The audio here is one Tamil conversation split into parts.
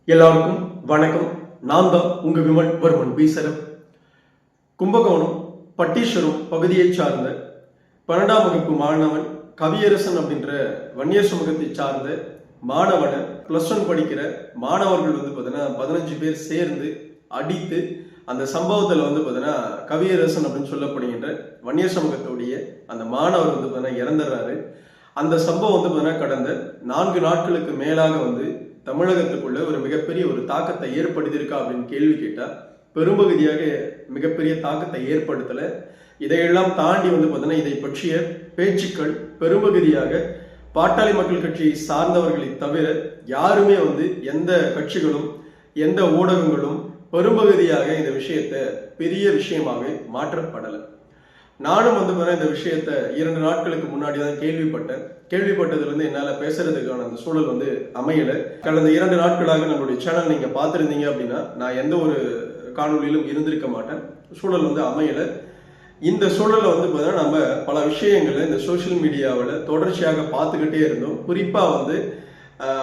எல்லாருக்கும் வணக்கம். நான் தான் உங்க விமல் வர்மன் பேசுறேன். கும்பகோணம் பட்டீஸ்வரம் பகுதியை சார்ந்த 12ஆம் வகுப்பு மாணவன் கவியரசன் அப்படின்ற வன்னியர் சமூகத்தை சார்ந்த மாணவனை +1 படிக்கிற மாணவர்கள் பார்த்தீங்கன்னா 15 பேர் சேர்ந்து அடித்து அந்த சம்பவத்தில் பார்த்தீங்கன்னா கவியரசன் அப்படின்னு சொல்லப்படுகின்ற வன்னியர் சமூகத்துடைய அந்த மாணவர் பார்த்தீங்கன்னா இறந்துடுறாரு. அந்த சம்பவம் பார்த்தீங்கன்னா கடந்த 4 நாட்களுக்கு மேலாக தமிழகத்துக்குள்ள ஒரு மிகப்பெரிய ஒரு தாக்கத்தை ஏற்படுத்தியிருக்கா அப்படின்னு கேள்வி கேட்டா பெரும்பகுதியாக மிகப்பெரிய தாக்கத்தை ஏற்படுத்தல. இதையெல்லாம் தாண்டி பார்த்தீங்கன்னா இதை பற்றிய பேச்சுக்கள் பெரும்பகுதியாக பாட்டாளி மக்கள் கட்சியை சார்ந்தவர்களை தவிர யாருமே எந்த கட்சிகளும் எந்த ஊடகங்களும் பெரும்பகுதியாக இந்த விஷயத்தை பெரிய விஷயமாக மாற்றப்படலை. நானும் இந்த விஷயத்தை 2 நாட்களுக்கு முன்னாடி தான் கேள்விப்பட்டதுல என்னால் பேசுறதுக்கான அந்த சூழல் அமையல. கடந்த 2 நாட்களாக நம்மளுடைய சேனல் நீங்க பார்த்துருந்தீங்க அப்படின்னா நான் எந்த ஒரு காணொலியிலும் இருந்திருக்க மாட்டேன். சூழல் அமையல. இந்த சூழல்ல பார்த்தீங்கன்னா நம்ம பல விஷயங்களை இந்த சோசியல் மீடியாவில் தொடர்ச்சியாக பார்த்துக்கிட்டே இருந்தோம். குறிப்பா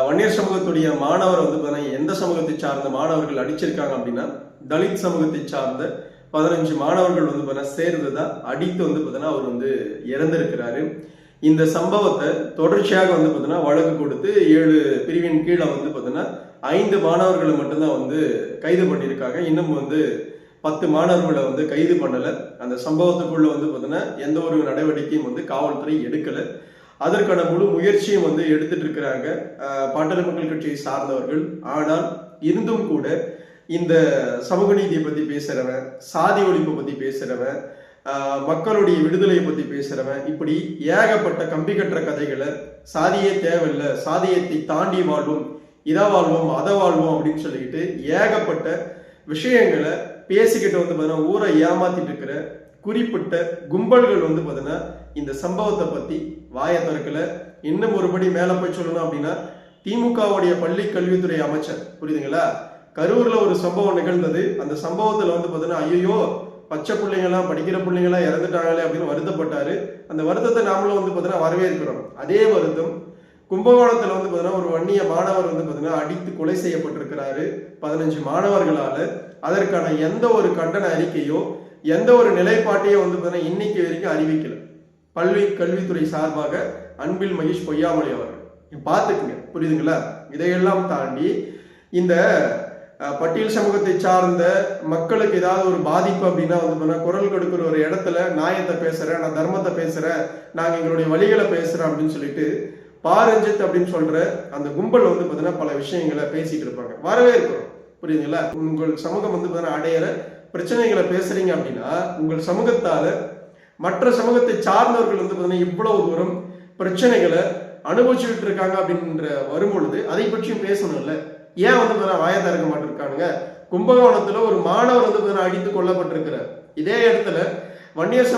வன்னியர் சமூகத்துடைய மாணவர் பார்த்தீங்கன்னா எந்த சமூகத்தை சார்ந்த மாணவர்கள் அடிச்சிருக்காங்க அப்படின்னா தலித் சமூகத்தை சார்ந்த 15 மாணவர்கள் சேர்ந்துதான் அடித்து பார்த்தீங்கன்னா அவர் இறந்திருக்கிறாரு. இந்த சம்பவத்தை தொடர்ச்சியாக பார்த்தீங்கன்னா வழக்கு கொடுத்து 7 பிரிவின் கீழே பார்த்தீங்கன்னா 5 மாணவர்களை மட்டும்தான் கைது பண்ணியிருக்காங்க. இன்னும் 10 மாணவர்களை கைது பண்ணல. அந்த சம்பவத்துக்குள்ள பார்த்தீங்கன்னா எந்த ஒரு நடவடிக்கையும் காவல்துறை எடுக்கல. அதற்கான முழு முயற்சியும் எடுத்துட்டு இருக்கிறாங்க பாட்டாளி மக்கள் கட்சியை சார்ந்தவர்கள். ஆனால் இருந்தும் கூட இந்த சமூக நீதியை பத்தி பேசுறவன், சாதி ஒழிப்பை பத்தி பேசுறவன், மக்களுடைய விடுதலையை பத்தி பேசுறவன், இப்படி ஏகப்பட்ட கம்பி கட்டுற கதைகளை சாதியே தேவையில்லை, சாதியத்தை தாண்டி வாழ்வோம், இதை வாழ்வோம், அதை வாழ்வோம் அப்படின்னு சொல்லிக்கிட்டு ஏகப்பட்ட விஷயங்களை பேசிக்கிட்டு பார்த்தீங்கன்னா ஊரை ஏமாத்திட்டு இருக்கிற குறிப்பிட்ட கும்பல்கள் பார்த்தீங்கன்னா இந்த சம்பவத்தை பத்தி வாயை திறக்கல. இன்னும் ஒருபடி மேல போய் சொல்லணும் அப்படின்னா திமுகவுடைய பள்ளி கல்வித்துறை அமைச்சர், புரியுதுங்களா, கரூர்ல ஒரு சம்பவம் நிகழ்ந்தது. அந்த சம்பவத்துல பார்த்தீங்கன்னா ஐயோ பச்சை பிள்ளைங்கெல்லாம் படிக்கிற பிள்ளைங்கெல்லாம் இறந்துட்டாங்களே அப்படின்னு வருத்தப்பட்டாரு. அந்த வருத்தத்தை நாமளும் பார்த்தீங்கன்னா வரவேற்கிறோம். அதே வருத்தம் கும்பகோணத்துல பார்த்தீங்கன்னா ஒரு வன்னிய மாணவர் பார்த்தீங்கன்னா அடித்து கொலை செய்யப்பட்டிருக்கிறாரு 15 மாணவர்களால. அதற்கான எந்த ஒரு கண்டன அறிக்கையோ எந்த ஒரு நிலைப்பாட்டையோ பார்த்தீங்கன்னா இன்னைக்கு வரைக்கும் அறிவிக்கல பள்ளி கல்வித்துறை சார்பாக அன்பில் மகேஷ் பொய்யாமொழி அவர்கள். பார்த்துக்குங்க, புரியுதுங்களா. இதையெல்லாம் தாண்டி இந்த பட்டியல் சமூகத்தை சார்ந்த மக்களுக்கு ஏதாவது ஒரு பாதிப்பு அப்படின்னா குரல் கொடுக்கிற ஒரு இடத்துல நியாயத்தை பேசுறேன், நான் தர்மத்தை பேசுறேன், நாங்க எங்களுடைய வழிகளை பேசுறேன் அப்படின்னு சொல்லிட்டு பாரஞ்சித் அப்படின்னு சொல்ற அந்த கும்பல் பார்த்தீங்கன்னா பல விஷயங்களை பேசிட்டு இருப்பாங்க. வரவேற்கிறோம், புரியுதுங்களா. உங்கள் சமூகம் பார்த்தீங்கன்னா அடையிற பிரச்சனைகளை பேசுறீங்க அப்படின்னா உங்கள் சமூகத்தால மற்ற சமூகத்தை சார்ந்தவர்கள் பார்த்தீங்கன்னா இவ்வளவு தூரம் பிரச்சனைகளை அனுபவிச்சுட்டு இருக்காங்க அப்படின்ற வரும்பொழுது அதை பற்றியும் பேசணும்ல. ஏன் வாயை திறக்க மாட்டிருக்கானுங்க? கும்பகோணத்துல ஒரு மாணவர் அடித்து கொல்லப்பட்டிருக்கிறார். இதே இடத்துல வன்னியர்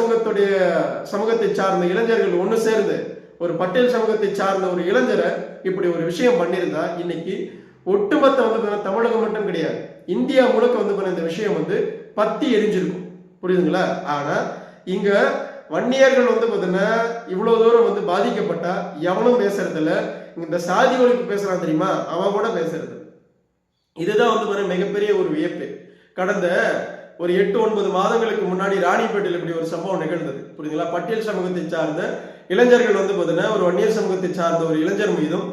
சமூகத்தை சார்ந்த இளைஞர்கள் ஒண்ணு சேர்ந்து ஒரு பட்டேல் சமூகத்தை சார்ந்த ஒரு இளைஞரை இப்படி ஒரு விஷயம் பண்ணியிருந்தா இன்னைக்கு ஒட்டுமொத்த தமிழகம் மட்டும் கிடையாது, இந்தியா முழுக்க இந்த விஷயம் பத்தி எரிஞ்சிருக்கும், புரியுதுங்களா. ஆனா இங்க வன்னியர்கள் பார்த்தீங்கன்னா இவ்வளவு தூரம் பாதிக்கப்பட்டா எவனும் பேசுறதில்ல. இந்த சாதி ஒழிப்பு பேசுறான் தெரியுமா, அவன் கூட பேசுறது. இதுதான் மிகப்பெரிய ஒரு வியப்பு. கடந்த ஒரு 8-9 மாதங்களுக்கு முன்னாடி ராணிப்பேட்டையில் இப்படி ஒரு சம்பவம் நிகழ்ந்தது, புரியுதுங்களா. பட்டியல் சமூகத்தை சார்ந்த இளைஞர்கள் பார்த்தீங்கன்னா ஒரு வன்னியர் சமூகத்தை சார்ந்த ஒரு இளைஞர் மீதும்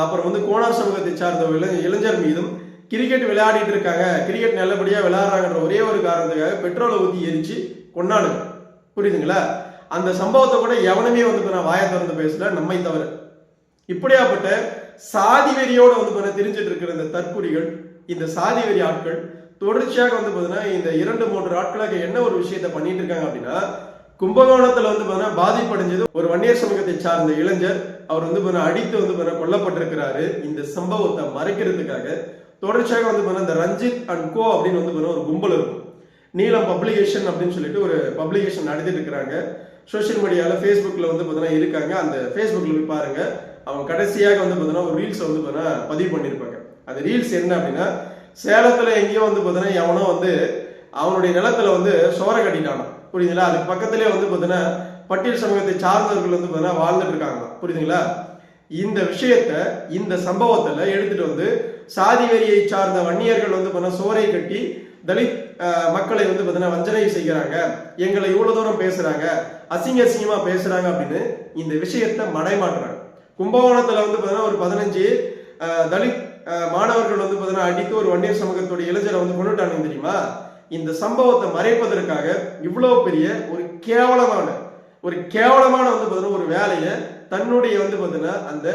அப்புறம் கோணார் சமூகத்தை சார்ந்த ஒரு இளைஞர் மீதும் கிரிக்கெட் விளையாடிட்டு இருக்காங்க, கிரிக்கெட் நல்லபடியா விளையாடுறாங்கன்ற ஒரே ஒரு காரணத்துக்காக பெட்ரோலை ஊற்றி எரிச்சு கொண்டாடுங்க, புரியுதுங்களா. அந்த சம்பவத்தை கூட எவனுமே வாயை திறந்து பேசல, நம்மை தவிர. இப்படியாப்பட்ட சாதி வெறியோட தெரிஞ்சிட்டு இருக்கிற இந்த தற்குறிகள், இந்த சாதி வெறி ஆட்கள் தொடர்ச்சியாக பார்த்தீங்கன்னா இந்த 2-3 நாட்களாக என்ன ஒரு விஷயத்த பண்ணிட்டு இருக்காங்க அப்படின்னா கும்பகோணத்துல பார்த்தீங்கன்னா பாதிப்படைஞ்சது ஒரு வன்னியர் சமூகத்தை சார்ந்த இளைஞர். அவர் அடித்து கொல்லப்பட்டிருக்கிறாரு. இந்த சம்பவத்தை மறைக்கிறதுக்காக தொடர்ச்சியாக இந்த ரஞ்சித் அண்ட் கோ அப்படின்னு ஒரு கும்பல் இருக்கும். நீலம் பப்ளிகேஷன் அப்படின்னு சொல்லிட்டு ஒரு பப்ளிகேஷன் நடத்திட்டு இருக்கிறாங்க. சோசியல் மீடியாவில் ஃபேஸ்புக்கில் பார்த்தீங்கன்னா இருக்காங்க. அந்த ஃபேஸ்புக்கில் போய் பாருங்க. அவங்க கடைசியாக பார்த்தீங்கன்னா ஒரு ரீல்ஸ் பதிவு பண்ணியிருப்பாங்க. அந்த ரீல்ஸ் என்ன அப்படின்னா சேலத்தில் எங்கேயோ பார்த்தீங்கன்னா எவனோ அவனுடைய நிலத்துல சோற கட்டிட்டானா, புரியுதுங்களா. அதுக்கு பக்கத்திலே பார்த்தீங்கன்னா பட்டியல் சமூகத்தை சார்ந்தவர்கள் பார்த்தீங்கன்னா வாழ்ந்துட்டு இருக்காங்க, புரியுதுங்களா. இந்த விஷயத்த இந்த சம்பவத்துல எடுத்துட்டு சாதி வெறியை சார்ந்த வன்னியர்கள் வந்து பார்த்தீங்கன்னா சோரை கட்டி தலித் மக்களை வந்து பார்த்தீங்கன்னா வஞ்சனை செய்கிறாங்க, எங்களை இவ்வளவு தூரம் பேசுறாங்க, அசிங்கமா பேசுறாங்க அப்படின்னு இந்த விஷயத்தை மடைமாட்டுறாங்க. கும்பகோணத்துல வந்து பார்த்தீங்கன்னா ஒரு 15 தலித் மாணவர்கள் வந்து பார்த்தீங்கன்னா அடித்து ஒரு வன்னியர் சமூகத்துடைய இளைஞரை வந்து கொண்டுட்டாங்க தெரியுமா? இந்த சம்பவத்தை மறைப்பதற்காக இவ்வளவு பெரிய ஒரு கேவலமான வந்து பார்த்தீங்கன்னா ஒரு வேலையை தன்னுடைய வந்து பார்த்தீங்கன்னா அந்த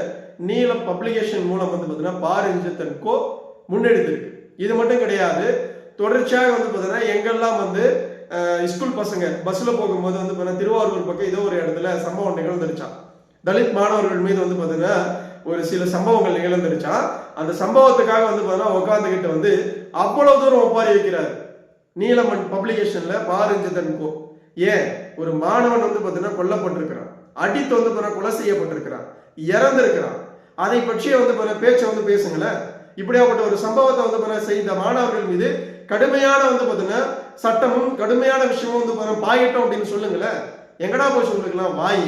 நீலம் பப்ளிகேஷன் மூலம் வந்து பார்த்தீங்கன்னா பாரிஞ்சத் அண்ட் கோ முன்னெடுத்திருக்கு. இது மட்டும் கிடையாது, தொடர்ச்சியாக வந்து பார்த்தீங்கன்னா எங்கெல்லாம் வந்து ஸ்கூல் பசங்க பஸ்ல போகும்போது வந்து பார்த்தீங்கன்னா திருவாரூர் பக்கம் ஏதோ ஒரு இடத்துல சம்பவம் நிகழ்ந்துருச்சான். தலித் மாணவர்கள் மீது வந்து பார்த்தீங்கன்னா ஒரு சில சம்பவங்கள் நிகழ்ந்துருச்சான். அந்த சம்பவத்துக்காக வந்து பார்த்தீங்கன்னா உட்காந்துக்கிட்ட வந்து அவ்வளவு தூரம் ஒப்பாரி வைக்கிறாரு நீலமன் பப்ளிகேஷன்ல பாரிஞ்சத் அண்ட் கோ. ஏன் ஒரு மாணவன் வந்து பார்த்தீங்கன்னா கொல்லப்பட்டிருக்கிறான், அடித்து வந்து பார்த்தீங்கன்னா கொலை செய்யப்பட்டிருக்கிறான், இறந்திருக்கிறான், அதை பற்றிய வந்து பார்த்தீங்கன்னா பேச்சை வந்து பேசுங்களேன். இப்படியாப்பட்ட ஒரு சம்பவத்தை வந்து செய்த மாணவர்கள் மீது கடுமையான வந்து பார்த்தீங்கன்னா சட்டமும் கடுமையான விஷயமும் வந்து பாயிட்டோம் அப்படின்னு சொல்லுங்களேன். எங்கடா போச்சு உங்களுக்குலாம் வாய்?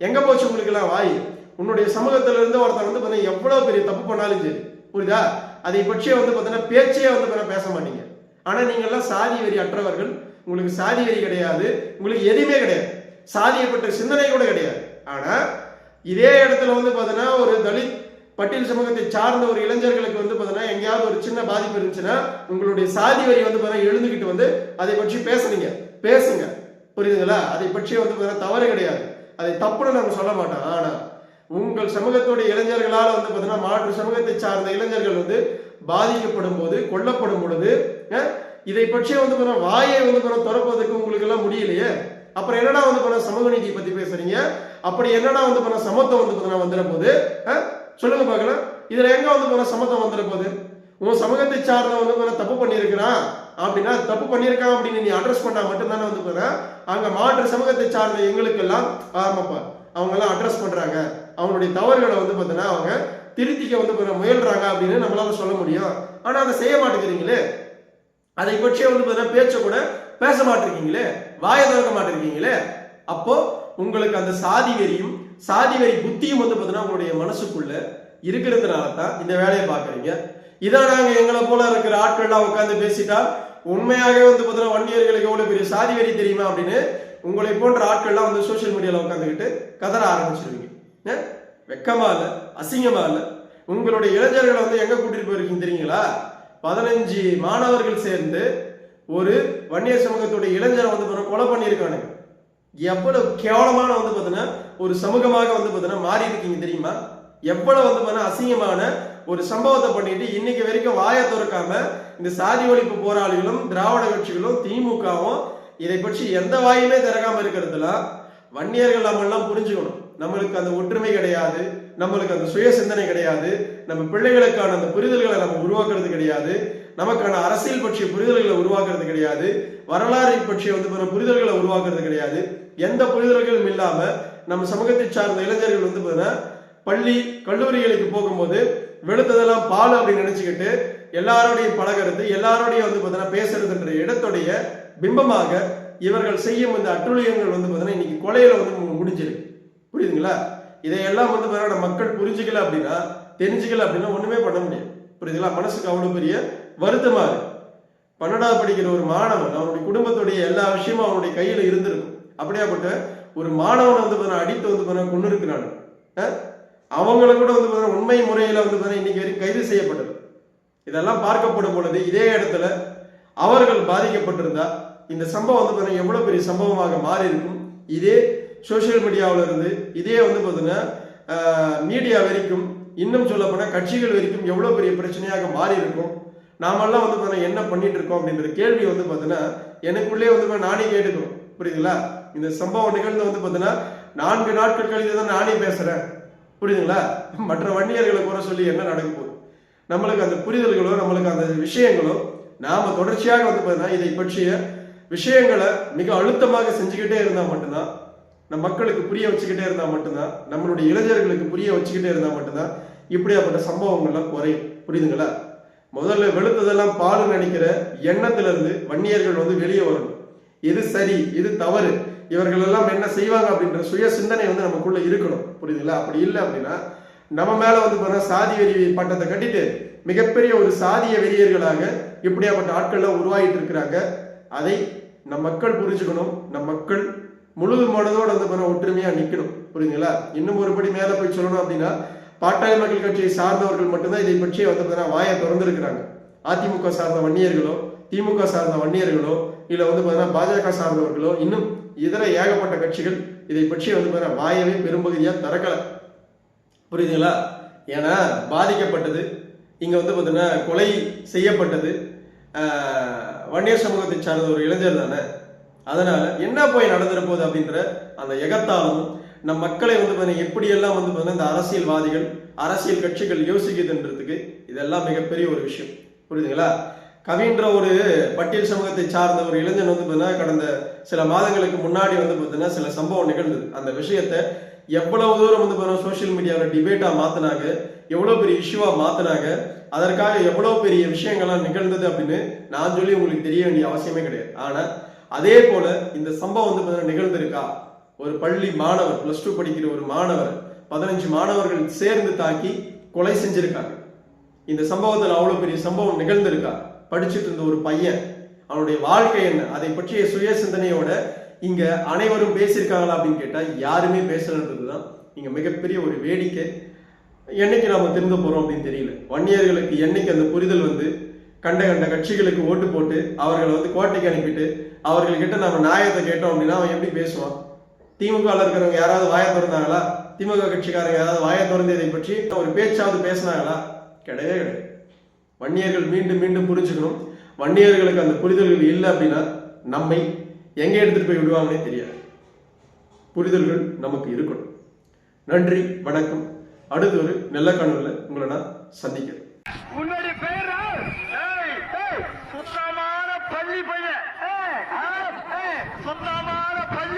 எங்க போச்சு உங்களுக்குலாம் வாய்? உன்னுடைய சமூகத்தில இருந்து ஒருத்தர் வந்து பார்த்தீங்கன்னா எவ்வளவு பெரிய தப்பு பண்ணாலும் சரி, புரியுதா, அதை பற்றிய வந்து பார்த்தீங்கன்னா பேச்சே வந்து பேச மாட்டீங்க. ஆனா நீங்க எல்லாம் சாதி வெறி அற்றவர்கள், உங்களுக்கு சாதி வெறி கிடையாது, உங்களுக்கு எதுவுமே கிடையாது, சாதியை பற்ற சிந்தனை கூட கிடையாது. ஆனா இதே இடத்துல வந்து பார்த்தீங்கன்னா ஒரு தலித் பட்டியல் சமூகத்தை சார்ந்த ஒரு இளைஞர்களுக்கு வந்து பார்த்தீங்கன்னா எங்கேயாவது ஒரு சின்ன பாதிப்பு இருந்துச்சுன்னா உங்களுடைய சாதி வரி வந்து பார்த்தீங்கன்னா எழுந்துகிட்டு வந்து அதை பற்றி பேசுங்க, புரியுதுங்களா? அதை பற்றி வந்து பார்த்தீங்கன்னா தவறு கிடையாது, அதை தப்புன்னு நம்ம சொல்ல மாட்டோம். ஆனா உங்கள் சமூகத்துடைய இளைஞர்களால் வந்து பார்த்தீங்கன்னா மாற்று சமூகத்தை சார்ந்த இளைஞர்கள் வந்து பாதிக்கப்படும் போது, கொல்லப்படும் பொழுது இதை பற்றிய வந்து வாயை வந்து திறப்பதற்கு உங்களுக்கு எல்லாம் முடியலையே. அப்புறம் என்னடா வந்து சமூக நீதியை பத்தி பேசுறீங்க? அப்படி என்னடா வந்து சமத்துவம் வந்து வந்துட போது சொல்லுங்க பார்க்கலாம். இதுல எங்க வந்து சமத்துவம் வந்துட போகுது? உன் சமூகத்தை சார்ந்த வந்து தப்பு பண்ணியிருக்கிறான் அப்படின்னா தப்பு பண்ணியிருக்கான் அப்படின்னு நீ அட்ரஸ் பண்ணா மட்டும்தானே வந்து அங்க மாற்று சமூகத்தை சார்ந்த எங்களுக்கு எல்லாம் ஆமாப்பா அவங்க எல்லாம் அட்ரஸ் பண்றாங்க, அவங்களுடைய தவறுகளை வந்து பார்த்தீங்கன்னா அவங்க திருத்திக்க வந்து முயல்றாங்க அப்படின்னு நம்மளால சொல்ல முடியும். ஆனா அதை செய்ய மாட்டேங்கிறீங்களே, அதை பற்றிய வந்து பார்த்தீங்கன்னா பேச்ச கூட பேச மாட்டிருக்கீங்களே, வாயை திறக்க மாட்டிருக்கீங்களே. அப்போ உங்களுக்கு அந்த சாதி வெறியும் சாதி வெறி புத்தியும் வந்து பார்த்தீங்கன்னா உங்களுடைய மனசுக்குள்ள இருக்கிறதுனால தான் இந்த வேலையை பார்க்குறீங்க. இதான் நாங்க எங்களை போல இருக்கிற ஆட்கள்லாம் உட்காந்து பேசிட்டா உண்மையாகவே வந்து பார்த்தீங்கன்னா வன்னியர்களுக்கு எவ்வளவு பெரிய சாதி வெறி தெரியுமா அப்படின்னு உங்களை போன்ற ஆட்கள்லாம் வந்து சோசியல் மீடியால உட்காந்துக்கிட்டு கதற ஆரம்பிச்சிருவீங்க. வெக்கமா இல்ல, அசிங்கமா இல்ல? உங்களுடைய இளைஞர்களை வந்து எங்க கூட்டிட்டு போயிருக்கீங்க தெரியுங்களா? 15 மாணவர்கள் சேர்ந்து ஒரு வன்னியர் சமூகத்துடைய இளைஞரை வந்து கொலை பண்ணியிருக்கானுங்க. எவ்வளவு கேவலமான வந்து பார்த்தீங்கன்னா ஒரு சமூகமாக வந்து பார்த்தீங்கன்னா மாறி இருக்கீங்க தெரியுமா? எவ்வளவு வந்து பார்த்தீங்கன்னா அசிங்கமான ஒரு சம்பவத்தை பண்ணிட்டு இன்னைக்கு வரைக்கும் வாயை திறக்காம இந்த சாதி ஒழிப்பு போராளிகளும் திராவிட கட்சிகளும் திமுகவும் இதை பற்றி எந்த வாயுமே திறக்காம இருக்கிறதுல வன்னியர்கள் நம்ம எல்லாம் புரிஞ்சுக்கணும். நம்மளுக்கு அந்த ஒற்றுமை கிடையாது, நம்மளுக்கு அந்த சுய சிந்தனை கிடையாது, நம்ம பிள்ளைகளுக்கான அந்த புரிதல்களை நம்ம உருவாக்குறது கிடையாது, நமக்கான அரசியல் பற்றிய புரிதல்களை உருவாக்குறது கிடையாது, வரலாறை பற்றிய வந்து புரிதல்களை உருவாக்குறது கிடையாது. எந்த புரிதல்களும் இல்லாம நம்ம சமூகத்தை சார்ந்த இளைஞர்கள் வந்து பள்ளி கல்லூரிகளுக்கு போகும்போது வெளுத்ததெல்லாம் பால் அப்படின்னு நினைச்சுக்கிட்டு எல்லாரோடையும் பழகிறது, எல்லாரோடையும் வந்து பார்த்தீங்கன்னா பேசுறதுன்ற இடத்துடைய பிம்பமாக இவர்கள் செய்யும் இந்த அட்டுழியங்கள் வந்து பார்த்தீங்கன்னா இன்னைக்கு கொலையில வந்து முடிஞ்சிருக்கு. புரியுதுங்களா? இதையெல்லாம் வந்து பார்த்தீங்கன்னா மக்கள் புரிஞ்சுக்கல அப்படின்னா, தெரிஞ்சுக்கல அப்படின்னா ஒண்ணுமே பண்ண முடியாது. புரியுதுங்களா? மனசுக்கு அவ்வளவு பெரிய வருத்தமா இருக்கு. 12வது படிக்கிற ஒரு மாணவன் அவனுடைய குடும்பத்துடைய எல்லா விஷயமும் அவனுடைய கையில இருந்திருக்கும். அப்படியாப்பட்ட ஒரு மாணவன் வந்து அடித்து வந்து கொண்டு இருக்கிறான். அவங்களை கூட வந்து உண்மை முறையில வந்து இன்னைக்கு வரைக்கும் கைது செய்யப்பட்டது. இதெல்லாம் பார்க்கப்படும் பொழுது இதே இடத்துல அவர்கள் பாதிக்கப்பட்டிருந்தா இந்த சம்பவம் வந்து எவ்வளவு பெரிய சம்பவமாக மாறி இருக்கும். இதே சோசியல் மீடியாவில இருந்து இதே வந்து பார்த்தீங்கன்னா மீடியா வரைக்கும், இன்னும் சொல்ல போனா கட்சிகள் வரைக்கும் எவ்வளவு பெரிய பிரச்சனையாக மாறி இருக்கும். நாமெல்லாம் வந்து பார்த்தீங்கன்னா என்ன பண்ணிட்டு இருக்கோம் அப்படின்ற கேள்வி வந்து பார்த்தீங்கன்னா எனக்குள்ளே வந்து நானே கேட்டுக்கிறோம். புரியுதுங்களா? இந்த சம்பவம் நிகழ்ந்து வந்து பார்த்தீங்கன்னா 4 நாட்கள் கழித்து தான் நானே பேசுறேன். புரியுதுங்களா? மற்ற வன்னியர்களை குறை சொல்லி என்ன நடக்க போகுது? நம்மளுக்கு அந்த புரிதல்களோ நம்மளுக்கு அந்த விஷயங்களோ நாம தொடர்ச்சியாக வந்து பார்த்தீங்கன்னா இதை பற்றிய விஷயங்களை மிக அழுத்தமாக செஞ்சுக்கிட்டே இருந்தா மட்டும்தான், நம் மக்களுக்கு புரிய வச்சுக்கிட்டே இருந்தா மட்டும்தான், நம்மளுடைய இளைஞர்களுக்கு புரிய வச்சுக்கிட்டே இருந்தா மட்டும்தான் இப்படியாப்பட்ட சம்பவங்கள்லாம் குறையும். புரியுதுங்களா? முதல்ல வெளுத்ததெல்லாம் பால் நினைக்கிற எண்ணத்துல இருந்து வன்னியர்கள் வந்து வெளியே வரணும். எது சரி எது தவறு, இவர்கள் எல்லாம் என்ன செய்வாங்க அப்படின்ற சுய சிந்தனை வந்து நமக்குள்ள இருக்கணும். புரியுதுங்களா? அப்படி இல்லை அப்படின்னா நம்ம மேல வந்து சாதி வெறி பட்டத்தை கட்டிட்டு மிகப்பெரிய ஒரு சாதிய வெறியர்களாக இப்படியாப்பட்ட ஆட்கள்லாம் உருவாகிட்டு இருக்கிறாங்க. அதை நம் மக்கள் புரிஞ்சுக்கணும். நம் மக்கள் முழு மனதோடு வந்து ஒற்றுமையா நிக்கணும். புரியுதுங்களா? இன்னும் ஒருபடி மேல போய் சொல்லணும் அப்படின்னா, பாட்டாளி மக்கள் கட்சியை சார்ந்தவர்கள் மட்டும்தான் இதை பற்றி வந்து வாயை திறந்திருக்கிறாங்க. அதிமுக சார்ந்த வன்னியர்களோ, திமுக சார்ந்த வன்னியர்களோ, இல்ல வந்து பாஜக சார்ந்தவர்களோ, இன்னும் இதர ஏகப்பட்ட கட்சிகள் இதை பற்றி வந்து வாயவே பெரும்பகுதியா திறக்கல. புரியுதுங்களா? ஏன்னா பாதிக்கப்பட்டது இங்க வந்து பார்த்தீங்கன்னா கொலை செய்யப்பட்டது வன்னியர் சமூகத்தை சார்ந்த ஒரு இளைஞர் தானே. அதனால என்ன போய் நடந்துட போகுது அப்படின்ற அந்த எகத்தாலும் நம் மக்களை வந்து எப்படியெல்லாம் வந்து இந்த அரசியல்வாதிகள் அரசியல் கட்சிகள் யோசிக்குதுன்றதுக்கு இதெல்லாம் மிகப்பெரிய ஒரு விஷயம். புரியுதுங்களா? கவின்ற ஒரு பட்டியல் சமூகத்தை சார்ந்த ஒரு இளைஞன் வந்து கடந்த சில மாதங்களுக்கு முன்னாடி வந்து பார்த்தீங்கன்னா சில சம்பவம் நிகழ்ந்தது. அந்த விஷயத்த எவ்வளவு தூரம் வந்து சோசியல் மீடியாவில் டிபேட்டா மாத்தினாங்க, எவ்வளவு பெரிய இஷ்யூவா மாத்தினாங்க, அதற்காக எவ்வளவு பெரிய விஷயங்கள்லாம் நிகழ்ந்தது அப்படின்னு நான் சொல்லி உங்களுக்கு தெரிய வேண்டிய அவசியமே கிடையாது. ஆனா அதே போல இந்த சம்பவம் வந்து நிகழ்ந்திருக்கா? ஒரு பள்ளி மாணவர் +2 படிக்கிற ஒரு மாணவர் 15 மாணவர்கள் சேர்ந்து தாக்கி கொலை செஞ்சிருக்காங்க. இந்த சம்பவத்தில் அவ்வளவு பெரிய சம்பவம் நிகழ்ந்திருக்கா? படிச்சுட்டு இருந்த ஒரு பையன், அவனுடைய வாழ்க்கை என்ன, அதை பற்றிய சுய சிந்தனையோட இங்க அனைவரும் பேசியிருக்காங்களா அப்படின்னு கேட்டா யாருமே பேசலன்றதுதான் இங்க மிகப்பெரிய ஒரு வேடிக்கை. என்னைக்கு நாம திருந்த போறோம் அப்படின்னு தெரியல. வன்னியர்களுக்கு என்னைக்கு அந்த புரிதல் வந்து கண்ட கண்ட கட்சிகளுக்கு ஓட்டு போட்டு அவர்களை வந்து கோட்டைக்கு அனுப்பிட்டு அவர்கள்கிட்ட நம்ம நியாயத்தை கேட்டோம் அப்படின்னா அவன் எப்படி பேசுவான்? திமுக இருக்கிறவங்க யாராவது வாயை திறந்தாங்களா? திமுக கட்சிக்காரங்க யாராவது வாயை திறந்து இதை பற்றி ஒரு பேச்சாவது பேசினாங்களா? கிடையவே கிடையாது. வன்னியர்கள் மீண்டும் மீண்டும் புரிஞ்சுக்கணும். வன்னியர்களுக்கு அந்த புரிதல்கள் இல்லை அப்படின்னா நம்மை எங்கே எடுத்துட்டு போய் விடுவாங்கன்னே தெரியாது. புரிதல்கள் நமக்கு இருக்கணும். நன்றி, வணக்கம். அடுத்து ஒரு நல்ல காணொளியில உங்களை நான் சந்திக்கிறேன். உன்னுடைய பெயர் சுத்தமான பள்ளி பையன், சுத்தமான பள்ளி